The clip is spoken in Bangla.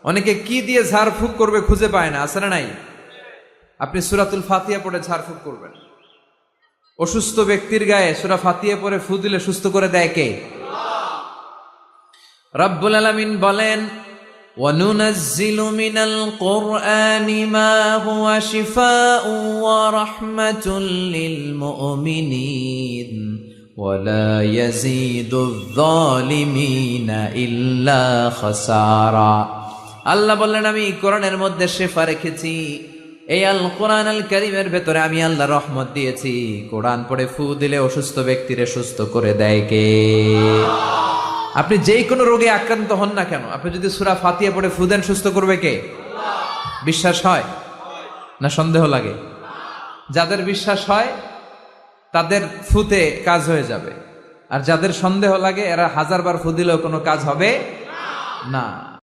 অনেকে কি দিয়ে ঝাড়ফুঁক করবে খুঁজে পায় না, আছে না নাই? আপনি সূরাতুল ফাতিহা পড়ে ঝাড়ফুঁক করবেন। অসুস্থ ব্যক্তির গায়ে সূরা ফাতিহা পড়ে ফু দিলে সুস্থ করে দেয় কে? রব্বুল আলামিন বলেন, وَنُنَزِّلُ مِنَ الْقُرْآنِ مَا هُوَ شِفَاءٌ وَرَحْمَةٌ لِّلْمُؤْمِنِينَ وَلَا يَزِيدُ الظَّالِمِينَ إِلَّا خَسَارًا। আল্লাহ বললেন, আমি কোরআনের মধ্যে শেফা রেখেছি। এই আল কোরআন আল কারীমের ভেতরে আমি আল্লাহ রহমত দিয়েছি। কোরআন পড়ে ফু দিলে অসুস্থ ব্যক্তিরে সুস্থ করে দেয় কে? আপনি যেই কোনো রোগে আক্রান্ত হন না কেন, আপনি যদি সূরা ফাতিহা পড়ে ফু দেন, সুস্থ করবে কে? বিশ্বাস হয় না সন্দেহ লাগে? যাদের বিশ্বাস হয় তাদের ফুতে কাজ হয়ে যাবে, আর যাদের সন্দেহ লাগে এরা 1000 বার ফু দিলেও কোনো কাজ হবে না।